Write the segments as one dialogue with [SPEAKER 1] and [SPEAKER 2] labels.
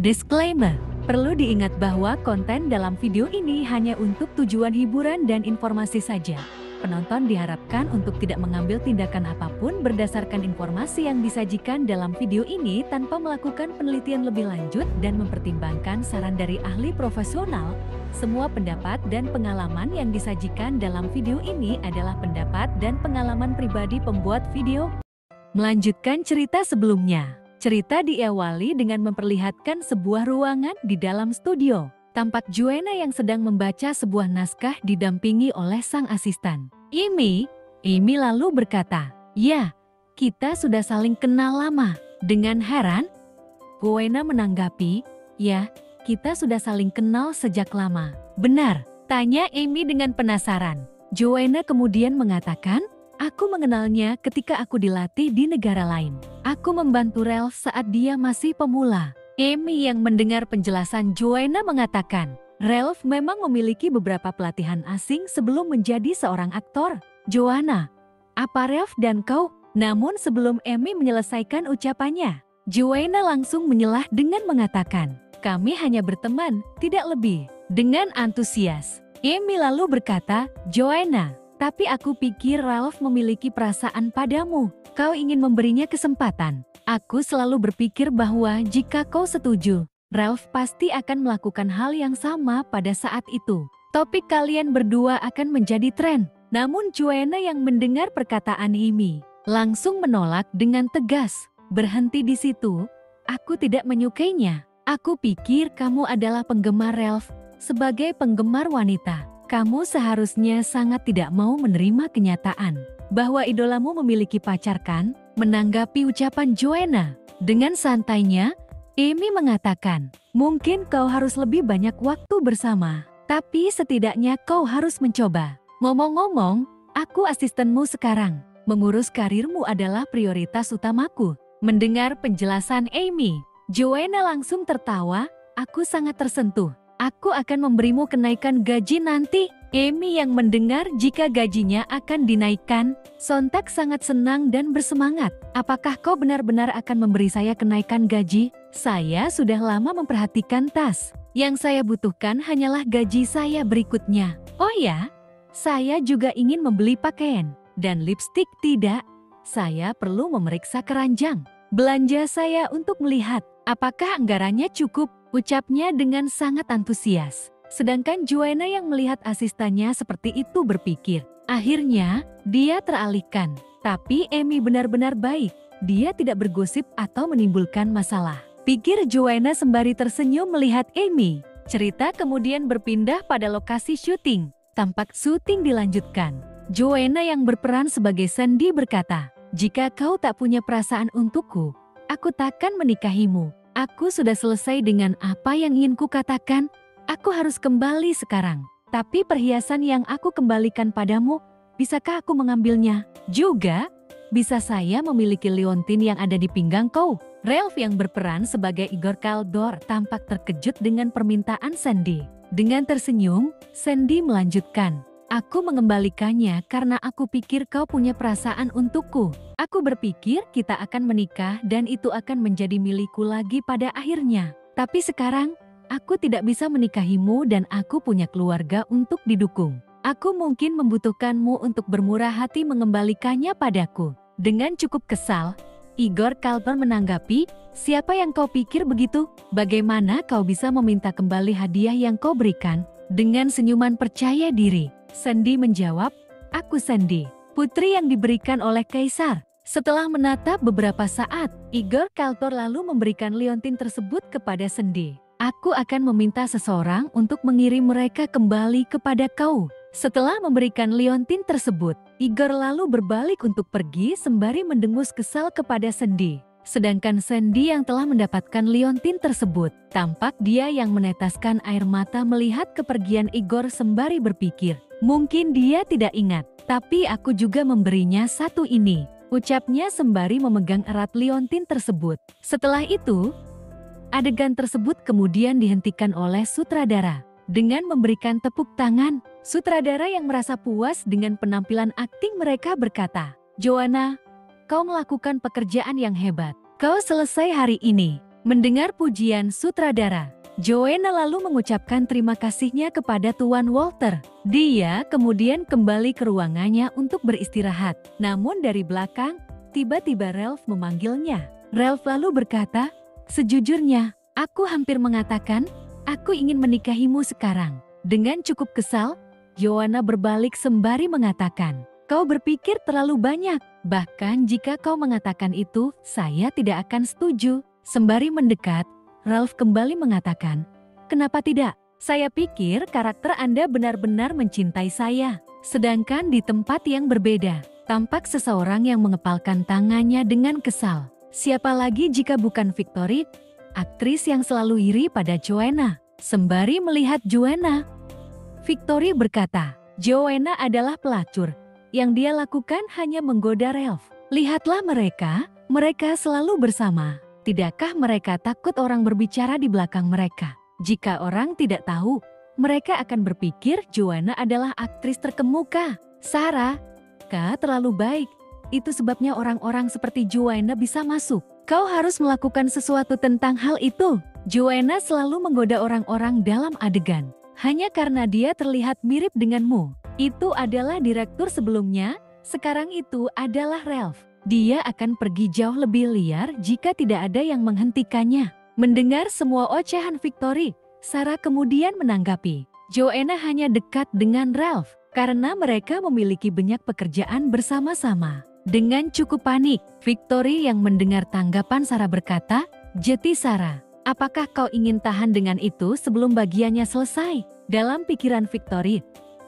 [SPEAKER 1] Disclaimer, perlu diingat bahwa konten dalam video ini hanya untuk tujuan hiburan dan informasi saja. Penonton diharapkan untuk tidak mengambil tindakan apapun berdasarkan informasi yang disajikan dalam video ini tanpa melakukan penelitian lebih lanjut dan mempertimbangkan saran dari ahli profesional. Semua pendapat dan pengalaman yang disajikan dalam video ini adalah pendapat dan pengalaman pribadi pembuat video. Melanjutkan cerita sebelumnya. Cerita diawali dengan memperlihatkan sebuah ruangan di dalam studio. Tampak Joanna yang sedang membaca sebuah naskah didampingi oleh sang asisten. Amy lalu berkata, "Ya, kita sudah saling kenal lama." Dengan heran, Joanna menanggapi, "Ya, kita sudah saling kenal sejak lama." "Benar?" tanya Amy dengan penasaran. Joanna kemudian mengatakan, "Aku mengenalnya ketika aku dilatih di negara lain. Aku membantu Ralph saat dia masih pemula." Amy yang mendengar penjelasan Joanna mengatakan, "Ralph memang memiliki beberapa pelatihan asing sebelum menjadi seorang aktor." "Joanna, apa Ralph dan kau?" Namun sebelum Amy menyelesaikan ucapannya, Joanna langsung menyelah dengan mengatakan, "Kami hanya berteman, tidak lebih." Dengan antusias, Amy lalu berkata, "Joanna, tapi aku pikir Ralph memiliki perasaan padamu. Kau ingin memberinya kesempatan. Aku selalu berpikir bahwa jika kau setuju, Ralph pasti akan melakukan hal yang sama pada saat itu. Topik kalian berdua akan menjadi tren." Namun Joanna yang mendengar perkataan Amy langsung menolak dengan tegas. "Berhenti di situ. Aku tidak menyukainya. Aku pikir kamu adalah penggemar Ralph. Sebagai penggemar wanita, kamu seharusnya sangat tidak mau menerima kenyataan bahwa idolamu memiliki pacar, kan?" Menanggapi ucapan Joanna, dengan santainya, Amy mengatakan, "Mungkin kau harus lebih banyak waktu bersama, tapi setidaknya kau harus mencoba. Ngomong-ngomong, aku asistenmu sekarang. Mengurus karirmu adalah prioritas utamaku." Mendengar penjelasan Amy, Joanna langsung tertawa, "Aku sangat tersentuh. Aku akan memberimu kenaikan gaji nanti." Amy yang mendengar jika gajinya akan dinaikkan, sontak sangat senang dan bersemangat. "Apakah kau benar-benar akan memberi saya kenaikan gaji? Saya sudah lama memperhatikan tas. Yang saya butuhkan hanyalah gaji saya berikutnya. Oh ya, saya juga ingin membeli pakaian dan lipstik. Tidak, saya perlu memeriksa keranjang belanja saya untuk melihat apakah anggarannya cukup," ucapnya dengan sangat antusias. Sedangkan Joanna yang melihat asistennya seperti itu berpikir, akhirnya dia teralihkan. Tapi Amy benar-benar baik. Dia tidak bergosip atau menimbulkan masalah, pikir Joanna sembari tersenyum melihat Amy. Cerita kemudian berpindah pada lokasi syuting. Tampak syuting dilanjutkan. Joanna yang berperan sebagai Sandy berkata, "Jika kau tak punya perasaan untukku, aku takkan menikahimu. Aku sudah selesai dengan apa yang ingin kukatakan. Aku harus kembali sekarang. Tapi perhiasan yang aku kembalikan padamu, bisakah aku mengambilnya? Juga, bisa saya memiliki liontin yang ada di pinggang kau?" Ralph yang berperan sebagai Igor Kaldor tampak terkejut dengan permintaan Sandy. Dengan tersenyum, Sandy melanjutkan, "Aku mengembalikannya karena aku pikir kau punya perasaan untukku. Aku berpikir kita akan menikah dan itu akan menjadi milikku lagi pada akhirnya. Tapi sekarang, aku tidak bisa menikahimu dan aku punya keluarga untuk didukung. Aku mungkin membutuhkanmu untuk bermurah hati mengembalikannya padaku." Dengan cukup kesal, Igor Kaldor menanggapi, "Siapa yang kau pikir begitu? Bagaimana kau bisa meminta kembali hadiah yang kau berikan?" Dengan senyuman percaya diri, Sandy menjawab, "Aku Sandy, putri yang diberikan oleh Kaisar." Setelah menatap beberapa saat, Igor Kaldor lalu memberikan liontin tersebut kepada Sandy. "Aku akan meminta seseorang untuk mengirim mereka kembali kepada kau." Setelah memberikan liontin tersebut, Igor lalu berbalik untuk pergi sembari mendengus kesal kepada Sandy. Sedangkan Sandy yang telah mendapatkan liontin tersebut, tampak dia yang menetaskan air mata melihat kepergian Igor sembari berpikir, "Mungkin dia tidak ingat, tapi aku juga memberinya satu ini," ucapnya sembari memegang erat liontin tersebut. Setelah itu, adegan tersebut kemudian dihentikan oleh sutradara. Dengan memberikan tepuk tangan, sutradara yang merasa puas dengan penampilan akting mereka berkata, "Joanna, kau melakukan pekerjaan yang hebat. Kau selesai hari ini." Mendengar pujian sutradara, Joanna lalu mengucapkan terima kasihnya kepada Tuan Walter. Dia kemudian kembali ke ruangannya untuk beristirahat. Namun dari belakang, tiba-tiba Ralph memanggilnya. Ralph lalu berkata, "Sejujurnya, aku hampir mengatakan, aku ingin menikahimu sekarang." Dengan cukup kesal, Joanna berbalik sembari mengatakan, "Kau berpikir terlalu banyak. Bahkan jika kau mengatakan itu, saya tidak akan setuju." Sembari mendekat, Ralph kembali mengatakan, "Kenapa tidak? Saya pikir karakter Anda benar-benar mencintai saya." Sedangkan di tempat yang berbeda, tampak seseorang yang mengepalkan tangannya dengan kesal. Siapa lagi jika bukan Victory, aktris yang selalu iri pada Joanna. Sembari melihat Joanna, Victory berkata, "Joanna adalah pelacur. Yang dia lakukan hanya menggoda Ralph. Lihatlah mereka selalu bersama. Tidakkah mereka takut orang berbicara di belakang mereka? Jika orang tidak tahu, mereka akan berpikir Joanna adalah aktris terkemuka. Sarah, kau terlalu baik. Itu sebabnya orang-orang seperti Joanna bisa masuk. Kau harus melakukan sesuatu tentang hal itu." Joanna selalu menggoda orang-orang dalam adegan. Hanya karena dia terlihat mirip denganmu. Itu adalah direktur sebelumnya, sekarang itu adalah Ralph. Dia akan pergi jauh lebih liar jika tidak ada yang menghentikannya. Mendengar semua ocehan Victory, Sarah kemudian menanggapi, Joanna hanya dekat dengan Ralph karena mereka memiliki banyak pekerjaan bersama-sama. Dengan cukup panik, Victory yang mendengar tanggapan Sarah berkata, "Jeti Sarah, apakah kau ingin tahan dengan itu sebelum bagiannya selesai?" Dalam pikiran Victory,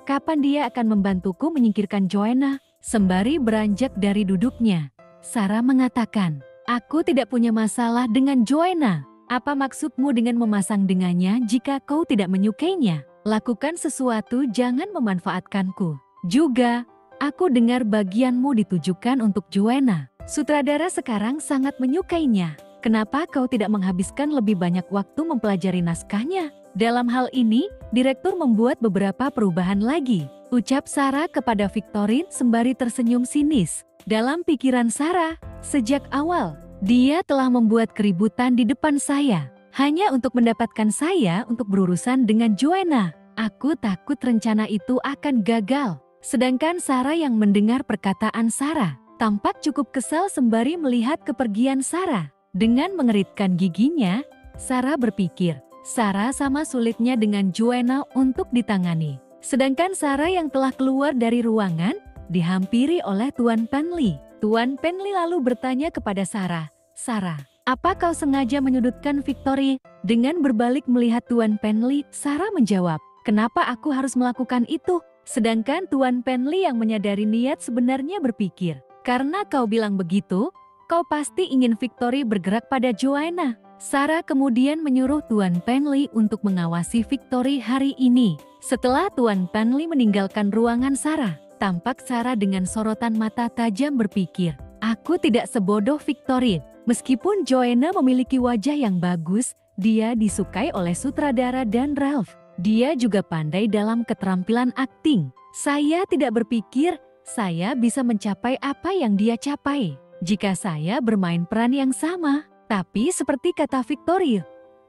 [SPEAKER 1] kapan dia akan membantuku menyingkirkan Joanna? Sembari beranjak dari duduknya, Sarah mengatakan, "Aku tidak punya masalah dengan Joanna. Apa maksudmu dengan memasang dengannya jika kau tidak menyukainya? Lakukan sesuatu, jangan memanfaatkanku. Juga, aku dengar bagianmu ditujukan untuk Joanna. Sutradara sekarang sangat menyukainya. Kenapa kau tidak menghabiskan lebih banyak waktu mempelajari naskahnya?" Dalam hal ini, direktur membuat beberapa perubahan lagi, ucap Sarah kepada Victorine sembari tersenyum sinis. Dalam pikiran Sarah, sejak awal, dia telah membuat keributan di depan saya, hanya untuk mendapatkan saya untuk berurusan dengan Joanna. Aku takut rencana itu akan gagal. Sedangkan Sarah yang mendengar perkataan Sarah, tampak cukup kesal sembari melihat kepergian Sarah. Dengan mengeritkan giginya, Sarah berpikir, Sarah sama sulitnya dengan Joanna untuk ditangani. Sedangkan Sarah yang telah keluar dari ruangan, dihampiri oleh Tuan Penley. Tuan Penley lalu bertanya kepada Sarah, "Sarah, apa kau sengaja menyudutkan Victory?" Dengan berbalik melihat Tuan Penley, Sarah menjawab, "Kenapa aku harus melakukan itu?" Sedangkan Tuan Penley yang menyadari niat sebenarnya berpikir, "Karena kau bilang begitu, kau pasti ingin Victory bergerak pada Joanna." Sarah kemudian menyuruh Tuan Penley untuk mengawasi Victory hari ini. Setelah Tuan Penley meninggalkan ruangan Sarah, tampak Sarah dengan sorotan mata tajam berpikir, "Aku tidak sebodoh Victory. Meskipun Joanna memiliki wajah yang bagus, dia disukai oleh sutradara dan Ralph. Dia juga pandai dalam keterampilan akting. Saya tidak berpikir saya bisa mencapai apa yang dia capai jika saya bermain peran yang sama. Tapi seperti kata Victory,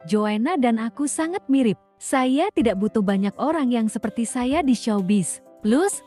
[SPEAKER 1] Joanna dan aku sangat mirip. Saya tidak butuh banyak orang yang seperti saya di showbiz. Plus,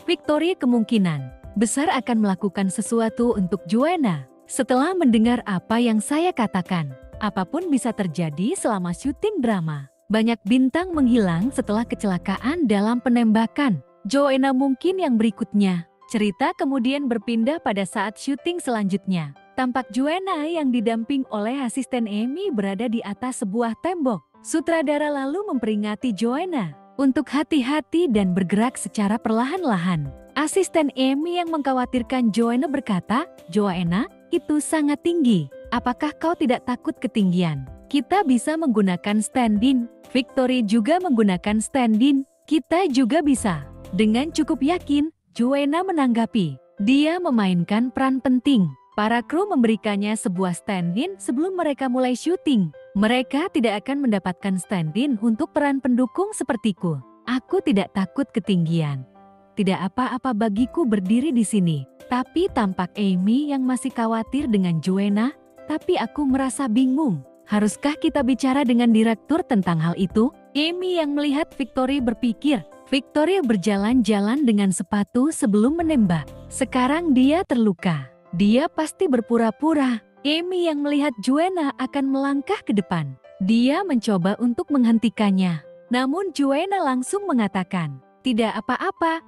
[SPEAKER 1] Victory kemungkinan besar akan melakukan sesuatu untuk Joanna." Setelah mendengar apa yang saya katakan, apapun bisa terjadi selama syuting drama. Banyak bintang menghilang setelah kecelakaan dalam penembakan. Joanna mungkin yang berikutnya. Cerita kemudian berpindah pada saat syuting selanjutnya. Tampak Joanna yang didamping oleh asisten Amy berada di atas sebuah tembok. Sutradara lalu memperingati Joanna untuk hati-hati dan bergerak secara perlahan-lahan. Asisten Amy yang mengkhawatirkan Joanna berkata, "Joanna, itu sangat tinggi. Apakah kau tidak takut ketinggian? Kita bisa menggunakan stand-in." Victory juga menggunakan stand-in. "Kita juga bisa." Dengan cukup yakin, Joanna menanggapi, dia memainkan peran penting. Para kru memberikannya sebuah stand-in sebelum mereka mulai syuting. Mereka tidak akan mendapatkan stand-in untuk peran pendukung sepertiku. Aku tidak takut ketinggian. Tidak apa-apa bagiku berdiri di sini. Tapi tampak Amy yang masih khawatir dengan Joanna. Tapi aku merasa bingung. Haruskah kita bicara dengan direktur tentang hal itu? Amy yang melihat Victory berpikir. Victory berjalan-jalan dengan sepatu sebelum menembak. Sekarang dia terluka. Dia pasti berpura-pura. Amy yang melihat Joanna akan melangkah ke depan. Dia mencoba untuk menghentikannya. Namun Joanna langsung mengatakan, "Tidak apa-apa.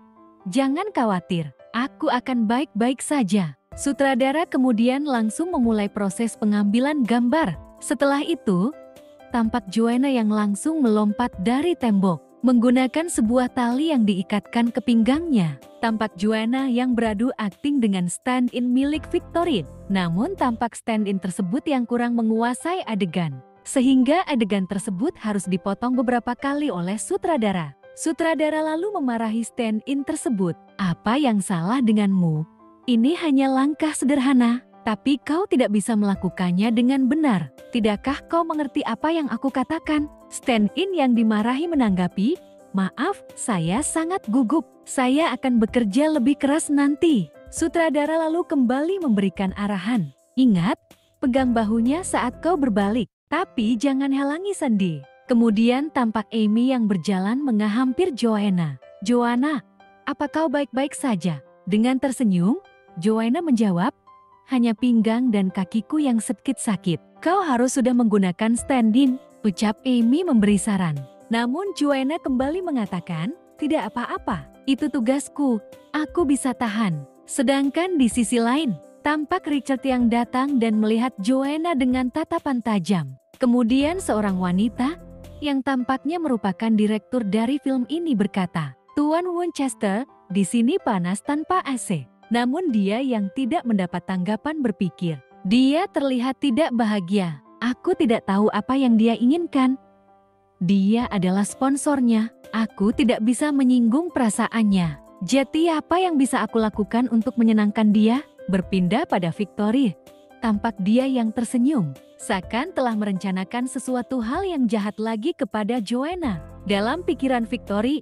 [SPEAKER 1] Jangan khawatir. Aku akan baik-baik saja." Sutradara kemudian langsung memulai proses pengambilan gambar. Setelah itu, tampak Joanna yang langsung melompat dari tembok, menggunakan sebuah tali yang diikatkan ke pinggangnya. Tampak Joanna yang beradu akting dengan stand-in milik Victory. Namun tampak stand-in tersebut yang kurang menguasai adegan. Sehingga adegan tersebut harus dipotong beberapa kali oleh sutradara. Sutradara lalu memarahi stand-in tersebut. "Apa yang salah denganmu? Ini hanya langkah sederhana, tapi kau tidak bisa melakukannya dengan benar. Tidakkah kau mengerti apa yang aku katakan?" Stand-in yang dimarahi menanggapi, "Maaf, saya sangat gugup. Saya akan bekerja lebih keras nanti." Sutradara lalu kembali memberikan arahan. "Ingat, pegang bahunya saat kau berbalik, tapi jangan halangi sendi." Kemudian tampak Amy yang berjalan menghampiri Joanna. "Joanna, apa kau baik-baik saja?" Dengan tersenyum, Joanna menjawab, "Hanya pinggang dan kakiku yang sedikit sakit." "Kau harus sudah menggunakan stand-in," ucap Amy memberi saran. Namun Joanna kembali mengatakan, "Tidak apa-apa, itu tugasku, aku bisa tahan." Sedangkan di sisi lain, tampak Richard yang datang dan melihat Joanna dengan tatapan tajam. Kemudian seorang wanita, yang tampaknya merupakan direktur dari film ini berkata, "Tuan Winchester, di sini panas tanpa AC." Namun dia yang tidak mendapat tanggapan berpikir, "Dia terlihat tidak bahagia. Aku tidak tahu apa yang dia inginkan. Dia adalah sponsornya. Aku tidak bisa menyinggung perasaannya. Jadi apa yang bisa aku lakukan untuk menyenangkan dia?" Berpindah pada Victory. Tampak dia yang tersenyum, seakan telah merencanakan sesuatu hal yang jahat lagi kepada Joanna. Dalam pikiran Victory,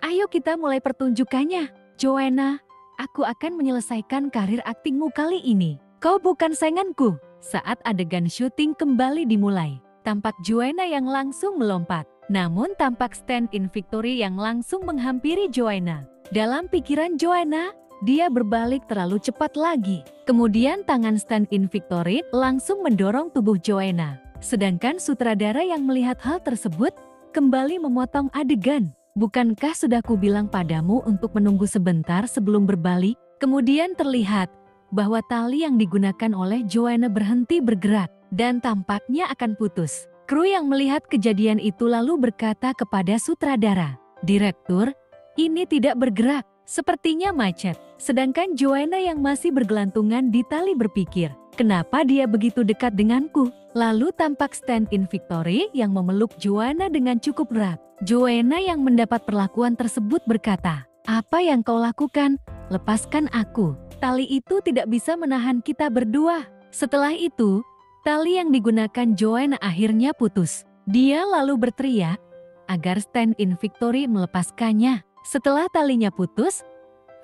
[SPEAKER 1] "Ayo kita mulai pertunjukannya. Joanna, aku akan menyelesaikan karir aktingmu kali ini. Kau bukan sainganku." Saat adegan syuting kembali dimulai, tampak Joanna yang langsung melompat. Namun tampak stand-in Victory yang langsung menghampiri Joanna. Dalam pikiran Joanna, dia berbalik terlalu cepat lagi. Kemudian tangan stand-in Victory langsung mendorong tubuh Joanna. Sedangkan sutradara yang melihat hal tersebut kembali memotong adegan. "Bukankah sudah kubilang padamu untuk menunggu sebentar sebelum berbalik?" Kemudian terlihat bahwa tali yang digunakan oleh Joanna berhenti bergerak dan tampaknya akan putus. Kru yang melihat kejadian itu lalu berkata kepada sutradara, "Direktur, ini tidak bergerak, sepertinya macet." Sedangkan Joanna yang masih bergelantungan di tali berpikir, "Kenapa dia begitu dekat denganku?" Lalu tampak stand-in Victory yang memeluk Joanna dengan cukup erat. Joanna yang mendapat perlakuan tersebut berkata, "Apa yang kau lakukan? Lepaskan aku. Tali itu tidak bisa menahan kita berdua." Setelah itu, tali yang digunakan Joanna akhirnya putus. Dia lalu berteriak agar stand-in Victory melepaskannya. Setelah talinya putus,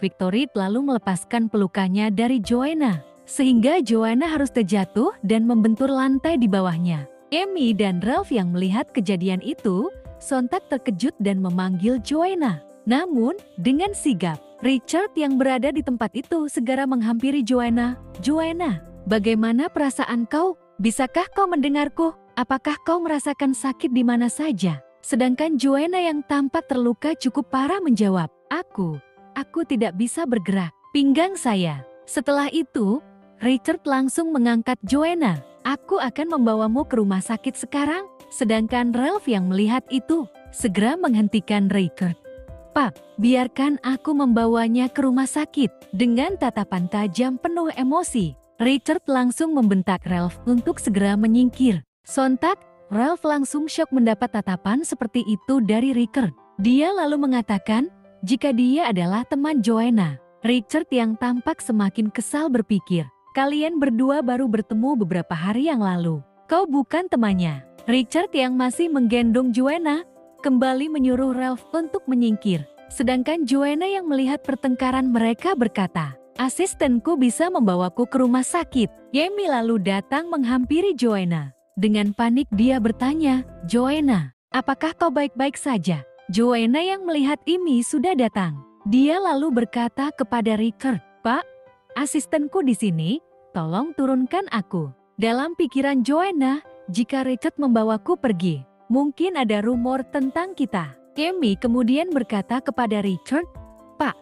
[SPEAKER 1] Victory lalu melepaskan pelukannya dari Joanna, sehingga Joanna harus terjatuh dan membentur lantai di bawahnya. Amy dan Ralph yang melihat kejadian itu sontak terkejut dan memanggil Joanna. Namun, dengan sigap, Richard yang berada di tempat itu segera menghampiri Joanna. "Joanna, bagaimana perasaan kau? Bisakah kau mendengarku? Apakah kau merasakan sakit di mana saja?" Sedangkan Joanna yang tampak terluka cukup parah menjawab, Aku tidak bisa bergerak, pinggang saya." Setelah itu, Richard langsung mengangkat Joanna. "Aku akan membawamu ke rumah sakit sekarang." Sedangkan Ralph yang melihat itu segera menghentikan Richard. "Pak, biarkan aku membawanya ke rumah sakit." Dengan tatapan tajam penuh emosi, Richard langsung membentak Ralph untuk segera menyingkir. Sontak, Ralph langsung syok mendapat tatapan seperti itu dari Richard. Dia lalu mengatakan jika dia adalah teman Joanna. Richard yang tampak semakin kesal berpikir, "Kalian berdua baru bertemu beberapa hari yang lalu. Kau bukan temannya." Richard yang masih menggendong Joanna kembali menyuruh Ralph untuk menyingkir. Sedangkan Joanna yang melihat pertengkaran mereka berkata, Asistenku bisa membawaku ke rumah sakit. Amy lalu datang menghampiri Joanna. Dengan panik dia bertanya, Joanna, apakah kau baik-baik saja? Joanna yang melihat Amy sudah datang. Dia lalu berkata kepada Richard, Pak, asistenku di sini, tolong turunkan aku. Dalam pikiran Joanna, jika Richard membawaku pergi, mungkin ada rumor tentang kita. Amy kemudian berkata kepada Richard, Pak,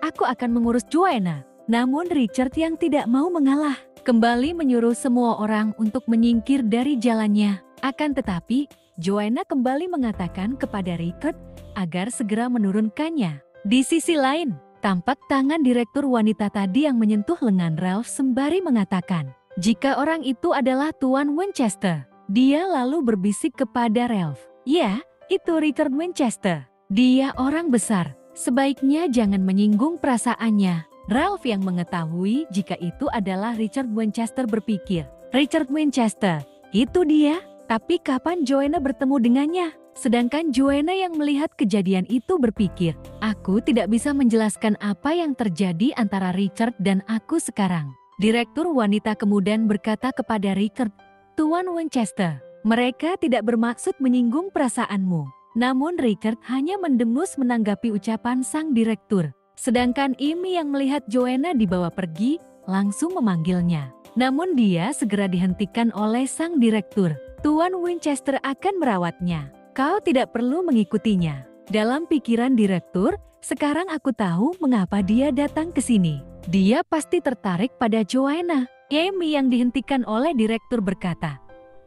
[SPEAKER 1] aku akan mengurus Joanna. Namun Richard yang tidak mau mengalah, kembali menyuruh semua orang untuk menyingkir dari jalannya. Akan tetapi, Joanna kembali mengatakan kepada Richard agar segera menurunkannya. Di sisi lain, tampak tangan direktur wanita tadi yang menyentuh lengan Ralph sembari mengatakan, jika orang itu adalah Tuan Winchester. Dia lalu berbisik kepada Ralph, ya, itu Richard Winchester. Dia orang besar, sebaiknya jangan menyinggung perasaannya. Ralph yang mengetahui jika itu adalah Richard Winchester berpikir, Richard Winchester, itu dia? Tapi kapan Joanna bertemu dengannya? Sedangkan Joanna yang melihat kejadian itu berpikir, aku tidak bisa menjelaskan apa yang terjadi antara Richard dan aku sekarang. Direktur wanita kemudian berkata kepada Richard, Tuan Winchester, mereka tidak bermaksud menyinggung perasaanmu. Namun Richard hanya mendengus menanggapi ucapan sang direktur. Sedangkan Amy yang melihat Joanna dibawa pergi, langsung memanggilnya. Namun dia segera dihentikan oleh sang direktur. Tuan Winchester akan merawatnya. Kau tidak perlu mengikutinya. Dalam pikiran direktur, sekarang aku tahu mengapa dia datang ke sini. Dia pasti tertarik pada Joanna. Amy yang dihentikan oleh direktur berkata,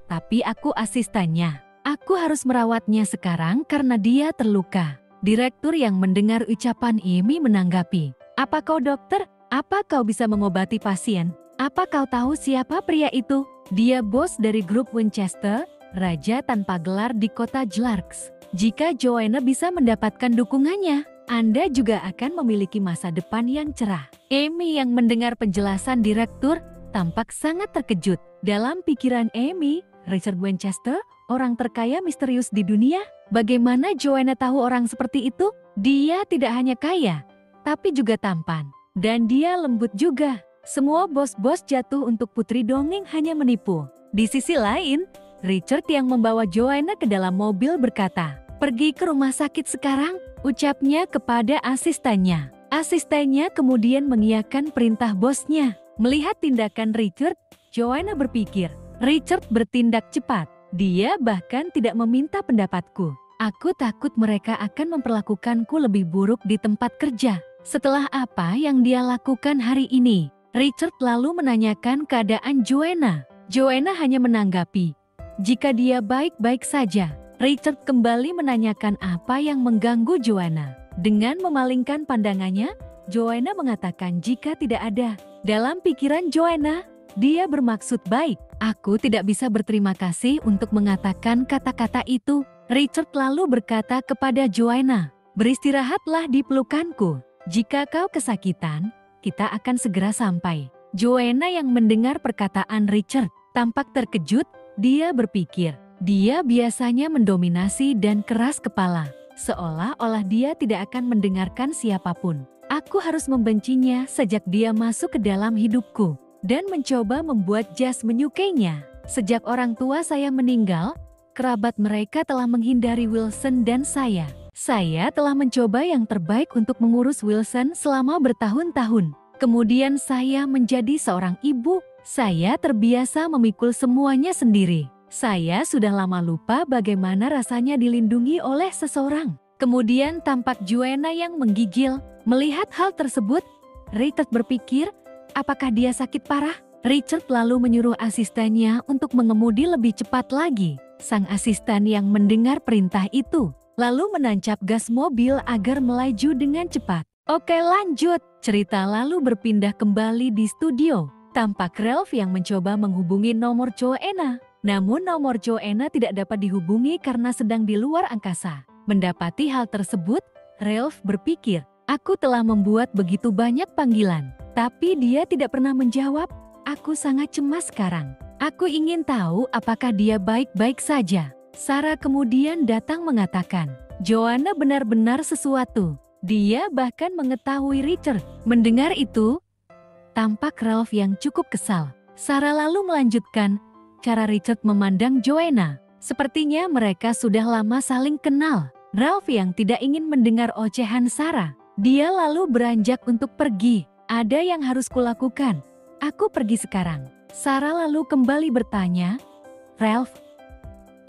[SPEAKER 1] tapi aku asistennya. Aku harus merawatnya sekarang karena dia terluka. Direktur yang mendengar ucapan Amy menanggapi, apa kau dokter? Apa kau bisa mengobati pasien? Apa kau tahu siapa pria itu? Dia bos dari grup Winchester, raja tanpa gelar di kota Glarks. Jika Joanna bisa mendapatkan dukungannya, Anda juga akan memiliki masa depan yang cerah. Amy yang mendengar penjelasan direktur tampak sangat terkejut. Dalam pikiran Amy, Richard Winchester, orang terkaya misterius di dunia. Bagaimana Joanna tahu orang seperti itu? Dia tidak hanya kaya, tapi juga tampan. Dan dia lembut juga. Semua bos-bos jatuh untuk putri dongeng hanya menipu. Di sisi lain, Richard yang membawa Joanna ke dalam mobil berkata, pergi ke rumah sakit sekarang, ucapnya kepada asistennya. Asistennya kemudian mengiyakan perintah bosnya. Melihat tindakan Richard, Joanna berpikir, Richard bertindak cepat. Dia bahkan tidak meminta pendapatku. Aku takut mereka akan memperlakukanku lebih buruk di tempat kerja. Setelah apa yang dia lakukan hari ini, Richard lalu menanyakan keadaan Joanna. Joanna hanya menanggapi, jika dia baik-baik saja. Richard kembali menanyakan apa yang mengganggu Joanna. Dengan memalingkan pandangannya, Joanna mengatakan jika tidak ada. Dalam pikiran Joanna, dia bermaksud baik. Aku tidak bisa berterima kasih untuk mengatakan kata-kata itu. Richard lalu berkata kepada Joanna, beristirahatlah di pelukanku. Jika kau kesakitan, kita akan segera sampai. Joanna yang mendengar perkataan Richard tampak terkejut. Dia berpikir, dia biasanya mendominasi dan keras kepala. Seolah-olah dia tidak akan mendengarkan siapapun. Aku harus membencinya sejak dia masuk ke dalam hidupku. Dan mencoba membuat Jas menyukainya. Sejak orang tua saya meninggal, kerabat mereka telah menghindari Wilson dan saya. Saya telah mencoba yang terbaik untuk mengurus Wilson selama bertahun-tahun. Kemudian saya menjadi seorang ibu. Saya terbiasa memikul semuanya sendiri. Saya sudah lama lupa bagaimana rasanya dilindungi oleh seseorang. Kemudian tampak Joanna yang menggigil. Melihat hal tersebut, Richard berpikir, apakah dia sakit parah? Richard lalu menyuruh asistennya untuk mengemudi lebih cepat lagi. Sang asisten yang mendengar perintah itu, lalu menancap gas mobil agar melaju dengan cepat. Oke lanjut, cerita lalu berpindah kembali di studio. Tampak Ralph yang mencoba menghubungi nomor Joanna. Namun nomor Joanna tidak dapat dihubungi karena sedang di luar angkasa. Mendapati hal tersebut, Ralph berpikir, aku telah membuat begitu banyak panggilan. Tapi dia tidak pernah menjawab. Aku sangat cemas sekarang. Aku ingin tahu apakah dia baik-baik saja. Sarah kemudian datang mengatakan, Joanna benar-benar sesuatu. Dia bahkan mengetahui Richard. Mendengar itu, Tampak Ralph yang cukup kesal. Sarah lalu melanjutkan, cara Richard memandang Joanna. Sepertinya mereka sudah lama saling kenal. Ralph yang tidak ingin mendengar ocehan Sarah. Dia lalu beranjak untuk pergi. Ada yang harus kulakukan. Aku pergi sekarang. Sarah lalu kembali bertanya, Ralph,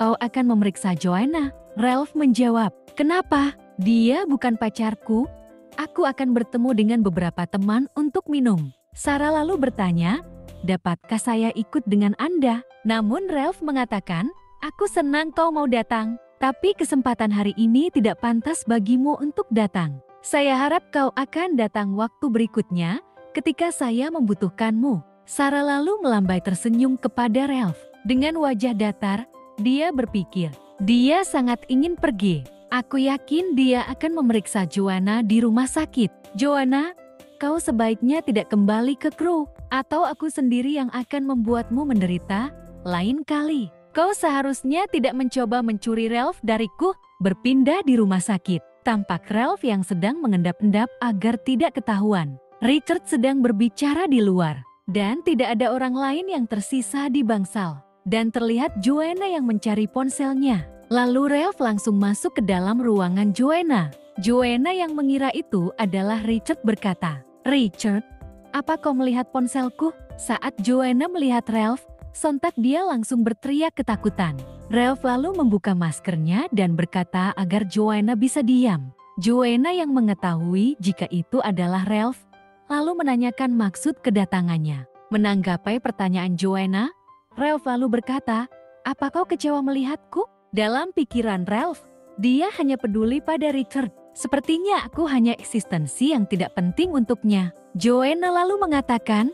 [SPEAKER 1] kau akan memeriksa Joanna? Ralph menjawab, kenapa? Dia bukan pacarku. Aku akan bertemu dengan beberapa teman untuk minum. Sarah lalu bertanya, dapatkah saya ikut dengan Anda? Namun Ralph mengatakan, aku senang kau mau datang, tapi kesempatan hari ini tidak pantas bagimu untuk datang. Saya harap kau akan datang waktu berikutnya ketika saya membutuhkanmu. Sarah lalu melambai tersenyum kepada Ralph. Dengan wajah datar, dia berpikir, dia sangat ingin pergi. Aku yakin dia akan memeriksa Joanna di rumah sakit. Joanna, kau sebaiknya tidak kembali ke kru, atau aku sendiri yang akan membuatmu menderita. Lain kali, kau seharusnya tidak mencoba mencuri Ralph dariku. Berpindah di rumah sakit. Tampak Ralph yang sedang mengendap-endap agar tidak ketahuan. Richard sedang berbicara di luar, dan tidak ada orang lain yang tersisa di bangsal. Dan terlihat Joanna yang mencari ponselnya. Lalu Ralph langsung masuk ke dalam ruangan Joanna. Joanna yang mengira itu adalah Richard berkata, Richard, apa kau melihat ponselku? Saat Joanna melihat Ralph, sontak dia langsung berteriak ketakutan. Ralph lalu membuka maskernya dan berkata agar Joanna bisa diam. Joanna yang mengetahui jika itu adalah Ralph, lalu menanyakan maksud kedatangannya. Menanggapi pertanyaan Joanna, Ralph lalu berkata, apa kau kecewa melihatku? Dalam pikiran Ralph, dia hanya peduli pada Richard. Sepertinya aku hanya eksistensi yang tidak penting untuknya. Joanna lalu mengatakan,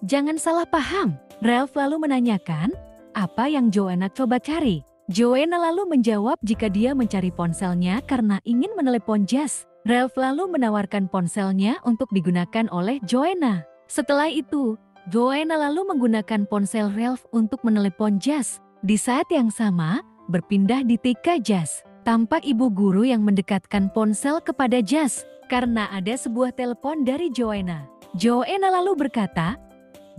[SPEAKER 1] jangan salah paham. Ralph lalu menanyakan, apa yang Joanna coba cari? Joanna lalu menjawab jika dia mencari ponselnya karena ingin menelepon Jazz. Ralph lalu menawarkan ponselnya untuk digunakan oleh Joanna. Setelah itu, Joanna lalu menggunakan ponsel Ralph untuk menelepon Jazz. Di saat yang sama, berpindah di TK Jazz. Tampak ibu guru yang mendekatkan ponsel kepada Jazz karena ada sebuah telepon dari Joanna. Joanna lalu berkata,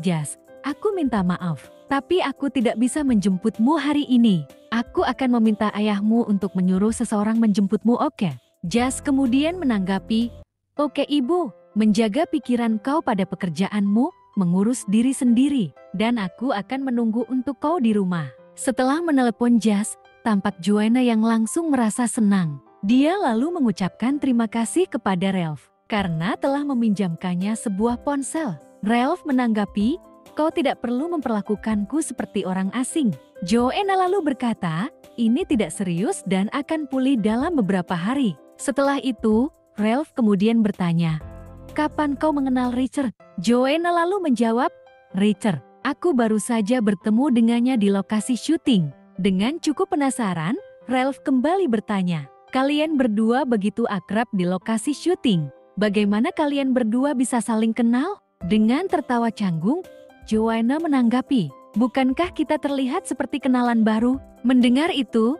[SPEAKER 1] Jazz, aku minta maaf, tapi aku tidak bisa menjemputmu hari ini. Aku akan meminta ayahmu untuk menyuruh seseorang menjemputmu, oke? Jazz kemudian menanggapi, oke ibu, menjaga pikiran kau pada pekerjaanmu, mengurus diri sendiri, dan aku akan menunggu untuk kau di rumah. Setelah menelepon Jazz, tampak Joanna yang langsung merasa senang. Dia lalu mengucapkan terima kasih kepada Ralph karena telah meminjamkannya sebuah ponsel. Ralph menanggapi, kau tidak perlu memperlakukanku seperti orang asing. Joanna lalu berkata, ini tidak serius dan akan pulih dalam beberapa hari. Setelah itu, Ralph kemudian bertanya, kapan kau mengenal Richard? Joanna lalu menjawab, Richard, aku baru saja bertemu dengannya di lokasi syuting. Dengan cukup penasaran, Ralph kembali bertanya, kalian berdua begitu akrab di lokasi syuting. Bagaimana kalian berdua bisa saling kenal? Dengan tertawa canggung, Joanna menanggapi, bukankah kita terlihat seperti kenalan baru? Mendengar itu,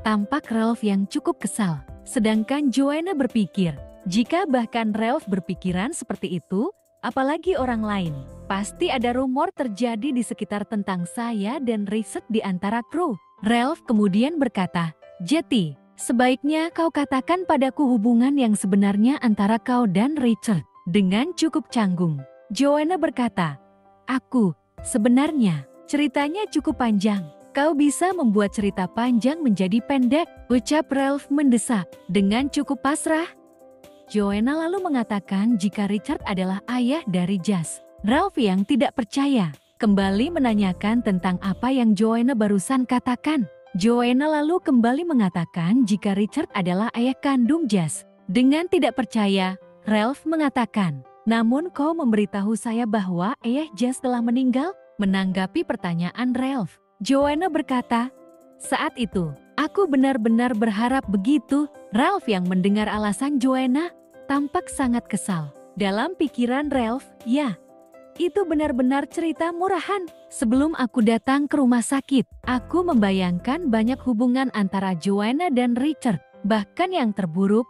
[SPEAKER 1] tampak Ralph yang cukup kesal. Sedangkan Joanna berpikir, jika bahkan Ralph berpikiran seperti itu, apalagi orang lain. Pasti ada rumor terjadi di sekitar tentang saya dan Richard di antara kru. Ralph kemudian berkata, Jetty, sebaiknya kau katakan padaku hubungan yang sebenarnya antara kau dan Richard. Dengan cukup canggung, Joanna berkata, aku, sebenarnya, ceritanya cukup panjang. Kau bisa membuat cerita panjang menjadi pendek, ucap Ralph mendesak. Dengan cukup pasrah, Joanna lalu mengatakan jika Richard adalah ayah dari Jazz. Ralph yang tidak percaya, kembali menanyakan tentang apa yang Joanna barusan katakan. Joanna lalu kembali mengatakan jika Richard adalah ayah kandung Jazz. Dengan tidak percaya, Ralph mengatakan, namun kau memberitahu saya bahwa ayah Jazz telah meninggal? Menanggapi pertanyaan Ralph, Joanna berkata, saat itu, aku benar-benar berharap begitu. Ralph yang mendengar alasan Joanna, tampak sangat kesal. Dalam pikiran Ralph, ya, itu benar-benar cerita murahan. Sebelum aku datang ke rumah sakit, aku membayangkan banyak hubungan antara Joanna dan Richard. Bahkan yang terburuk,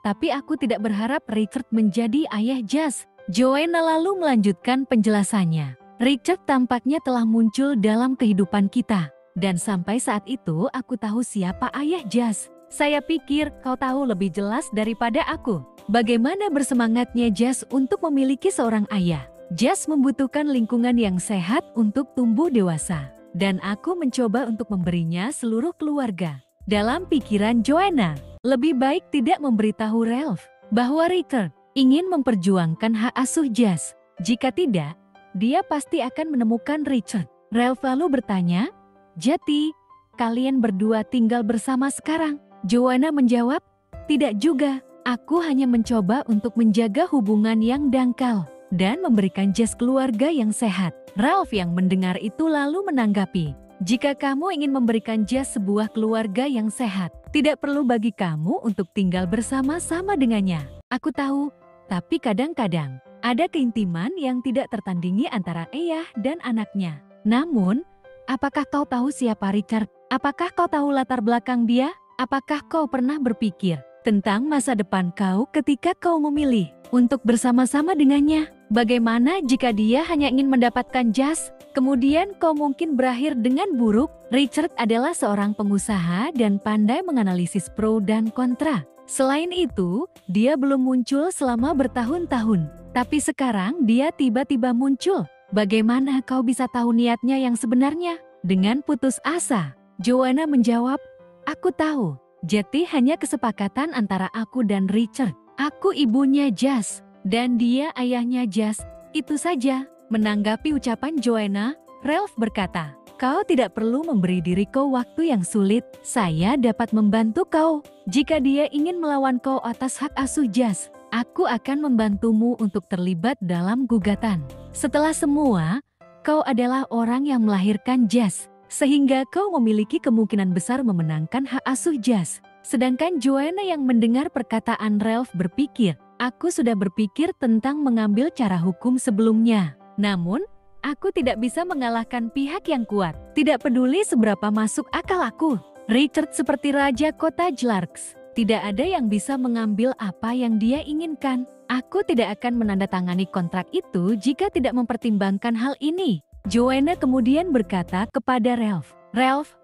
[SPEAKER 1] tapi aku tidak berharap Richard menjadi ayah Jazz. Joanna lalu melanjutkan penjelasannya. Richard tampaknya telah muncul dalam kehidupan kita. Dan sampai saat itu aku tahu siapa ayah Jas. Saya pikir kau tahu lebih jelas daripada aku. Bagaimana bersemangatnya Jas untuk memiliki seorang ayah. Jas membutuhkan lingkungan yang sehat untuk tumbuh dewasa. Dan aku mencoba untuk memberinya seluruh keluarga. Dalam pikiran Joanna, lebih baik tidak memberitahu Ralph bahwa Richard ingin memperjuangkan hak asuh Jas. Jika tidak, dia pasti akan menemukan Richard. Ralph lalu bertanya, "Jadi, kalian berdua tinggal bersama sekarang?" Joanna menjawab, "Tidak juga. Aku hanya mencoba untuk menjaga hubungan yang dangkal dan memberikan Jas keluarga yang sehat." Ralph yang mendengar itu lalu menanggapi, "Jika kamu ingin memberikan Jas sebuah keluarga yang sehat, tidak perlu bagi kamu untuk tinggal bersama-sama dengannya. Aku tahu, tapi kadang-kadang ada keintiman yang tidak tertandingi antara ayah dan anaknya. Namun, apakah kau tahu siapa Richard? Apakah kau tahu latar belakang dia? Apakah kau pernah berpikir tentang masa depan kau ketika kau memilih untuk bersama-sama dengannya? Bagaimana jika dia hanya ingin mendapatkan Jas? Kemudian kau mungkin berakhir dengan buruk." Richard adalah seorang pengusaha dan pandai menganalisis pro dan kontra. Selain itu, dia belum muncul selama bertahun-tahun. Tapi sekarang dia tiba-tiba muncul. Bagaimana kau bisa tahu niatnya yang sebenarnya? Dengan putus asa, Joanna menjawab, "Aku tahu. Jadi hanya kesepakatan antara aku dan Richard. Aku ibunya Jas, dan dia ayahnya Jas. Itu saja." Menanggapi ucapan Joanna, Ralph berkata, "Kau tidak perlu memberi diriku waktu yang sulit. Saya dapat membantu kau. Jika dia ingin melawan kau atas hak asuh Jas, aku akan membantumu untuk terlibat dalam gugatan. Setelah semua, kau adalah orang yang melahirkan Jas, sehingga kau memiliki kemungkinan besar memenangkan hak asuh Jas." Sedangkan Joanna yang mendengar perkataan Ralph berpikir, "Aku sudah berpikir tentang mengambil cara hukum sebelumnya. Namun, aku tidak bisa mengalahkan pihak yang kuat. Tidak peduli seberapa masuk akal aku. Richard seperti raja kota Jlarks. Tidak ada yang bisa mengambil apa yang dia inginkan. Aku tidak akan menandatangani kontrak itu jika tidak mempertimbangkan hal ini." Joanna kemudian berkata kepada Ralph, "Ralph,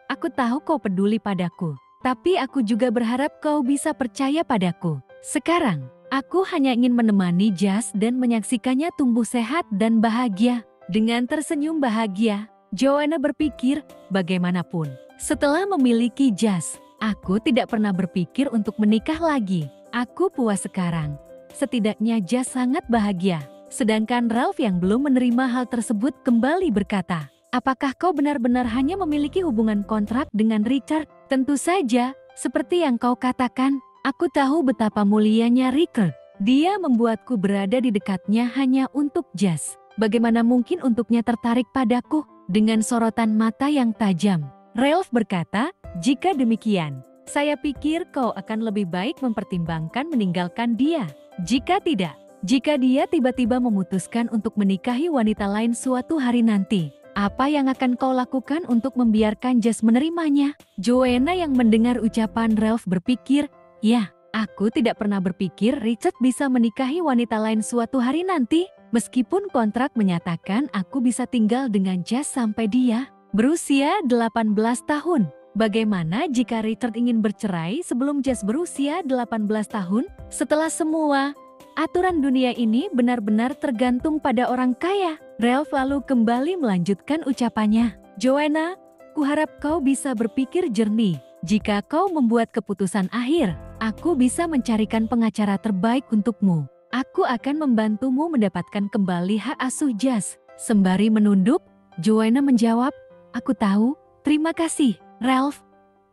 [SPEAKER 1] aku tahu kau peduli padaku. Tapi aku juga berharap kau bisa percaya padaku. Sekarang, aku hanya ingin menemani Jas dan menyaksikannya tumbuh sehat dan bahagia." Dengan tersenyum bahagia, Joanna berpikir, bagaimanapun, setelah memiliki Jas, aku tidak pernah berpikir untuk menikah lagi. Aku puas sekarang. Setidaknya Jas sangat bahagia. Sedangkan Ralph yang belum menerima hal tersebut kembali berkata, "Apakah kau benar-benar hanya memiliki hubungan kontrak dengan Richard?" "Tentu saja, seperti yang kau katakan. Aku tahu betapa mulianya Richard. Dia membuatku berada di dekatnya hanya untuk Jas. Bagaimana mungkin untuknya tertarik padaku?" Dengan sorotan mata yang tajam, Ralph berkata, "Jika demikian, saya pikir kau akan lebih baik mempertimbangkan meninggalkan dia. Jika tidak, jika dia tiba-tiba memutuskan untuk menikahi wanita lain suatu hari nanti, apa yang akan kau lakukan untuk membiarkan Jas menerimanya?" Joanna yang mendengar ucapan Ralph berpikir, "Ya, aku tidak pernah berpikir Richard bisa menikahi wanita lain suatu hari nanti. Meskipun kontrak menyatakan aku bisa tinggal dengan Jas sampai dia berusia 18 tahun. Bagaimana jika Richard ingin bercerai sebelum Jas berusia 18 tahun? Setelah semua, aturan dunia ini benar-benar tergantung pada orang kaya." Ralph lalu kembali melanjutkan ucapannya, "Joanna, kuharap kau bisa berpikir jernih. Jika kau membuat keputusan akhir, aku bisa mencarikan pengacara terbaik untukmu. Aku akan membantumu mendapatkan kembali hak asuh Jas." Sembari menunduk, Joanna menjawab, "Aku tahu, terima kasih, Ralph.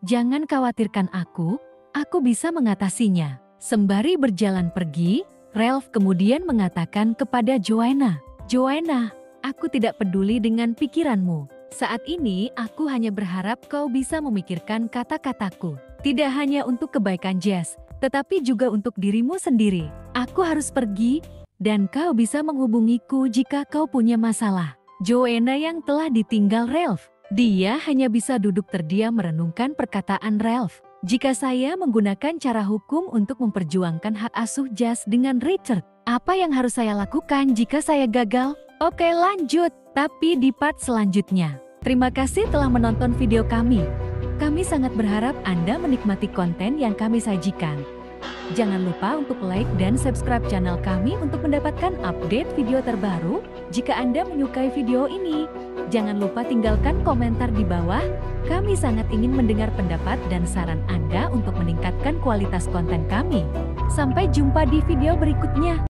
[SPEAKER 1] Jangan khawatirkan aku bisa mengatasinya." Sembari berjalan pergi, Ralph kemudian mengatakan kepada Joanna, "Joanna, aku tidak peduli dengan pikiranmu. Saat ini aku hanya berharap kau bisa memikirkan kata-kataku. Tidak hanya untuk kebaikan Jas, tetapi juga untuk dirimu sendiri. Aku harus pergi, dan kau bisa menghubungiku jika kau punya masalah." Joanna yang telah ditinggal Ralph, dia hanya bisa duduk terdiam merenungkan perkataan Ralph. Jika saya menggunakan cara hukum untuk memperjuangkan hak asuh Jas dengan Richard, apa yang harus saya lakukan jika saya gagal? Oke, lanjut, tapi di part selanjutnya. Terima kasih telah menonton video kami. Kami sangat berharap Anda menikmati konten yang kami sajikan. Jangan lupa untuk like dan subscribe channel kami untuk mendapatkan update video terbaru. Jika Anda menyukai video ini, jangan lupa tinggalkan komentar di bawah. Kami sangat ingin mendengar pendapat dan saran Anda untuk meningkatkan kualitas konten kami. Sampai jumpa di video berikutnya.